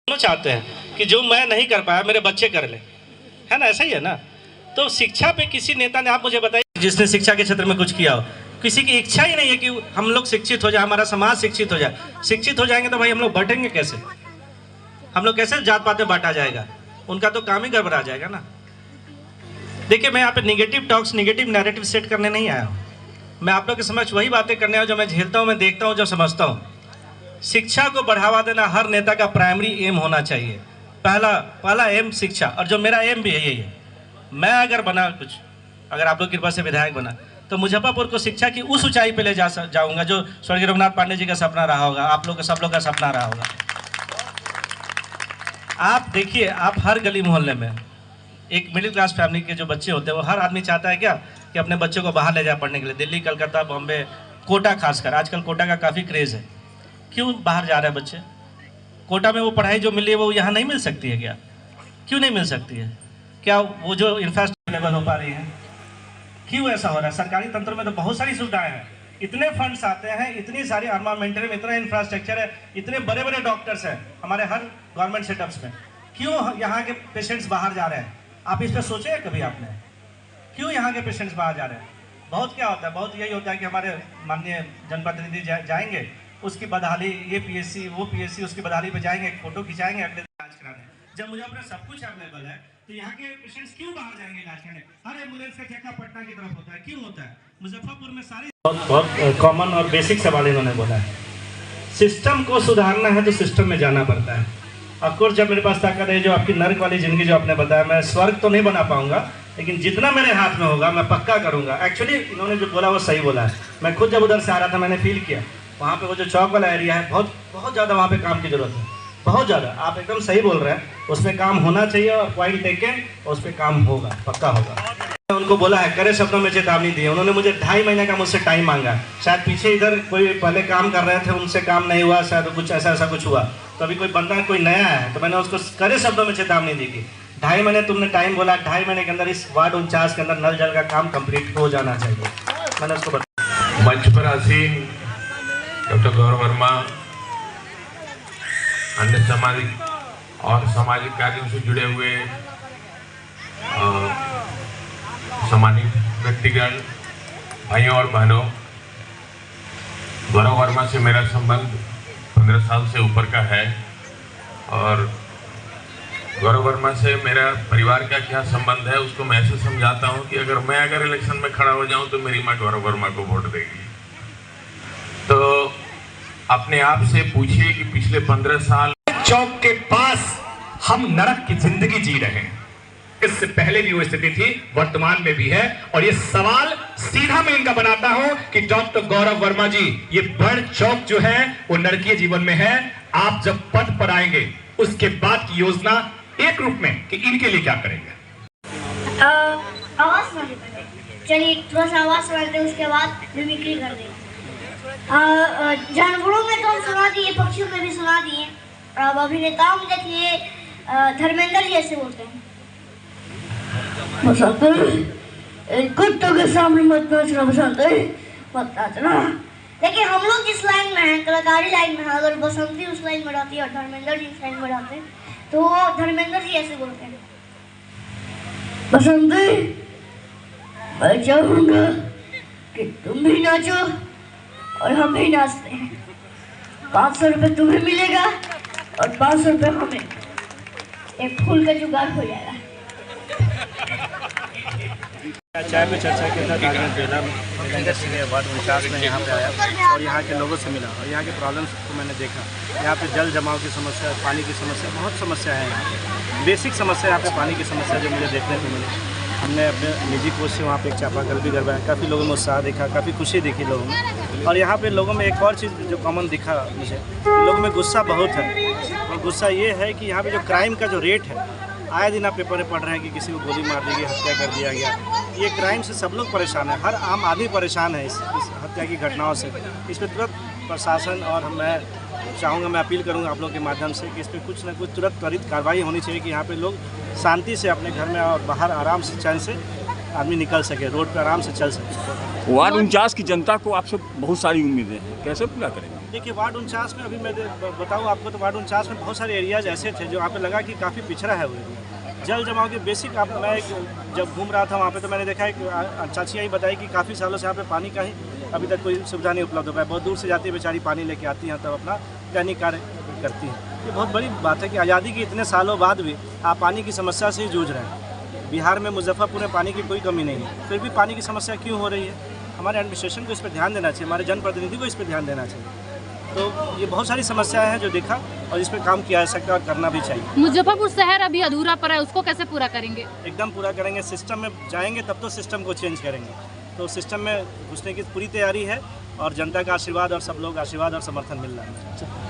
दोनों चाहते हैं कि जो मैं नहीं कर पाया मेरे बच्चे कर ले, है ना? ऐसा ही है ना? तो शिक्षा पे किसी नेता ने, आप मुझे बताइए जिसने शिक्षा के क्षेत्र में कुछ किया हो। किसी की इच्छा ही नहीं है कि हम लोग शिक्षित हो जाए, हमारा समाज शिक्षित हो जाए। शिक्षित हो जाएंगे तो भाई हम लोग बांटेंगे कैसे? हम लोग कैसे जात पात में बांटा जाएगा? उनका तो काम ही गड़बड़ा जाएगा ना। देखिए, मैं यहाँ पे negative talks, negative narrative set करने नहीं आया हूँ। मैं आप लोग के समक्ष वही बातें करने आया जो मैं झेलता हूँ, मैं देखता हूँ, जो समझता हूँ। शिक्षा को बढ़ावा देना हर नेता का प्राइमरी एम होना चाहिए। पहला एम शिक्षा, और जो मेरा एम भी है यही है। मैं अगर बना कुछ, अगर आप लोग की कृपा से विधायक बना, तो मुजफ्फरपुर को शिक्षा की उस ऊंचाई पे ले जाऊंगा जो स्वर्गीय रघुनाथ पांडे जी का सपना रहा होगा, आप लोग का, सब लोग का सपना रहा होगा। आप देखिए, आप हर गली मोहल्ले में एक मिडिल क्लास फैमिली के जो बच्चे होते हैं, वो हर आदमी चाहता है क्या कि अपने बच्चों को बाहर ले जाए पढ़ने के लिए। दिल्ली, कलकत्ता, बॉम्बे, कोटा, खासकर आजकल कोटा का काफ़ी क्रेज़ है। क्यों बाहर जा रहे हैं बच्चे? कोटा में वो पढ़ाई जो मिली है वो यहाँ नहीं मिल सकती है क्या? क्यों नहीं मिल सकती है? क्या वो जो इंफ्रास्ट्रक्चर लेवल हो पा रही है? क्यों ऐसा हो रहा है? सरकारी तंत्र में तो बहुत सारी सुविधाएं हैं, इतने फंड्स आते हैं, इतनी सारी आर्मामेंटरी में इतना इंफ्रास्ट्रक्चर है, इतने बड़े बड़े डॉक्टर्स हैं हमारे हर गवर्नमेंट सेटअप्स में। क्यों यहाँ के पेशेंट्स बाहर जा रहे हैं? आप इस पर सोचे हैं कभी आपने? क्यों यहाँ के पेशेंट्स बाहर जा रहे हैं? बहुत क्या होता है, बहुत यही होता है कि हमारे माननीय जनप्रतिनिधि जाएंगे, उसकी बदहाली, ये पीएससी वो पीएससी, उसकी बदहाली पे जाएंगे, एक फोटो खिंचाएंगे, अगले दिन इलाज कराने। जब मुझे अपना सब कुछ अवेलेबल है तो यहाँ के पेशेंट्स क्यों बाहर जाएंगे इलाज कराने? हर एम्बुलेंस का ठेका पटना की तरफ होता है। क्यों होता है? मुजफ्फरपुर में सारी बहुत कॉमन और बेसिक सवाल इन्होंने बोला है। सिस्टम को सुधारना है तो सिस्टम में जाना पड़ता है। ऑफकोर्स जब मेरे पास ताकत है, जो आपकी नर्क वाली जिंदगी जो आपने बताया, मैं स्वर्ग तो नहीं बना पाऊंगा, लेकिन जितना मेरे हाथ में होगा मैं पक्का करूंगा। एक्चुअली इन्होंने जो बोला वो सही बोला है। मैं खुद जब उधर से आ रहा था मैंने फील किया, वहाँ पे वो जो चौक वाला एरिया है, बहुत ज़्यादा वहाँ पे काम की जरूरत है, बहुत ज़्यादा। आप एकदम सही बोल रहे हैं, उस पर काम होना चाहिए और पॉइंट टेकन, उस पर काम होगा, पक्का होगा। उनको बोला है, करे शब्दों में चेतावनी दी। उन्होंने मुझे 2.5 महीने का मुझसे टाइम मांगा। शायद पीछे इधर कोई पहले काम कर रहे थे, उनसे काम नहीं हुआ, शायद कुछ ऐसा कुछ हुआ। तो अभी कोई बंदा कोई नया है, तो मैंने उसको करे शब्दों में चेतावनी दी कि 2.5 महीने तुमने टाइम बोला, 2.5 महीने के अंदर इस वार्ड 49 के अंदर नल जल का काम कंप्लीट हो जाना चाहिए। मैंने उसको बताया। मंच पर आसीन डॉक्टर गौरव वर्मा, अन्य सामाजिक और सामाजिक कार्यों से जुड़े हुए सम्मानित व्यक्तिगण, भाइयों और बहनों, गौरव वर्मा से मेरा संबंध 15 साल से ऊपर का है। और गौरव वर्मा से मेरा परिवार का क्या संबंध है उसको मैं ऐसे समझाता हूं कि अगर इलेक्शन में खड़ा हो जाऊं तो मेरी माँ गौरव वर्मा को वोट देगी। तो अपने आप से पूछिए कि पिछले 15 साल चौक के पास हम नरक की जिंदगी जी रहे हैं। इससे पहले भी वो स्थिति थी, वर्तमान में भी है। और ये सवाल सीधा मैं इनका बनाता हूं कि डॉक्टर गौरव वर्मा जी, ये बड़ चौक जो है वो नरकीय जीवन में है। आप जब पद पर आएंगे उसके बाद की योजना एक रूप में कि इनके लिए क्या करेंगे? आवाज मांगे पहले, चलिए थोड़ा सा आवाज सुनाते हैं, उसके बाद मिमिक्री कर देंगे। जानवरों में तो हम सुना दिए, पक्षियों में भी सुना दिए। अब अभिनेताओं में देखिए, धर्मेंद्र जी ऐसे बोलते हैं, कुत्तों के सामने मत नाचना, बसंती मत नाचना। देखिए, हम लोग जिस लाइन में हैं, कलाकारी लाइन में हैं, अगर बसंती उस लाइन में रहती है और धर्मेंद्र जी उस लाइन में रहते हैं, तो धर्मेंद्र जी ऐसे बोलते हैं, बसंती मैं चाहूँगा कि तुम भी नाचो और हम भी नाचते हैं। 500 रुपये तुम्हें मिलेगा और 500 रुपये हमें। एक फूल का जुगाड़ हो जाएगा। चाय पे चर्चा के अंदर कागज जिला वार्ड 49 में यहाँ पे आया और यहाँ के लोगों से मिला और यहाँ के प्रॉब्लम्स को मैंने देखा। यहाँ पे जल जमाव की समस्या, पानी की समस्या, बहुत समस्या है यहाँ पे। बेसिक समस्या यहाँ पे पानी की समस्या जो मुझे देखने को मिली। हमने अपने निजी कोच से वहाँ पे एक चापाकल भी करवाया, काफ़ी लोगों में उत्साह देखा, काफ़ी खुशी देखी लोगों में। और यहाँ पे लोगों में एक और चीज़ जो कॉमन दिखा मुझे, लोगों में गुस्सा बहुत है। और गुस्सा ये है कि यहाँ पे जो क्राइम का जो रेट है, आए दिन आप पेपर में पढ़ रहे हैं कि किसी को गोली मार दी गई, हत्या कर दिया गया। ये क्राइम से सब लोग परेशान है, हर आम आदमी परेशान है इस हत्या की घटनाओं से। इस पर तुरंत प्रशासन और मैं चाहूँगा, मैं अपील करूँगा आप लोगों के माध्यम से कि इस पर कुछ ना कुछ तुरंत त्वरित कार्रवाई होनी चाहिए कि यहाँ पे लोग शांति से अपने घर में और बाहर आराम से चैन से आदमी निकल सके, रोड पर आराम से चल सके। वार्ड 49 की जनता को आपसे बहुत सारी उम्मीदें हैं, कैसे पूरा करेंगे? देखिए वार्ड 49 में अभी मैं बताऊँ आपको तो वार्ड 49 में बहुत सारे एरियाज ऐसे थे जो यहाँ पे लगा कि काफ़ी पिछड़ा है वो एरिया। जल जमाव के बेसिक मैं जब घूम रहा था वहाँ पे तो मैंने देखा एक चाची आई बताई कि काफ़ी सालों से यहाँ पे पानी का ही अभी तक कोई सुविधा नहीं उपलब्ध हो पाया। बहुत दूर से जाती है बेचारी, पानी लेके आती हैं तब अपना दैनिक कार्य करती हैं। ये बहुत बड़ी बात है कि आज़ादी के इतने सालों बाद भी आप पानी की समस्या से ही जूझ रहे हैं। बिहार में मुजफ्फरपुर में पानी की कोई कमी नहीं है, फिर भी पानी की समस्या क्यों हो रही है? हमारे एडमिनिस्ट्रेशन को इस पर ध्यान देना चाहिए, हमारे जनप्रतिनिधि को इस पर ध्यान देना चाहिए। तो ये बहुत सारी समस्याएं हैं जो देखा और इस पर काम किया जा सकता है और करना भी चाहिए। मुजफ्फरपुर शहर अभी अधूरा पड़ा है, उसको कैसे पूरा करेंगे? एकदम पूरा करेंगे, सिस्टम में जाएंगे तब तो सिस्टम को चेंज करेंगे। तो सिस्टम में घुसने की पूरी तैयारी है और जनता का आशीर्वाद और सब लोग आशीर्वाद और समर्थन मिल रहा है।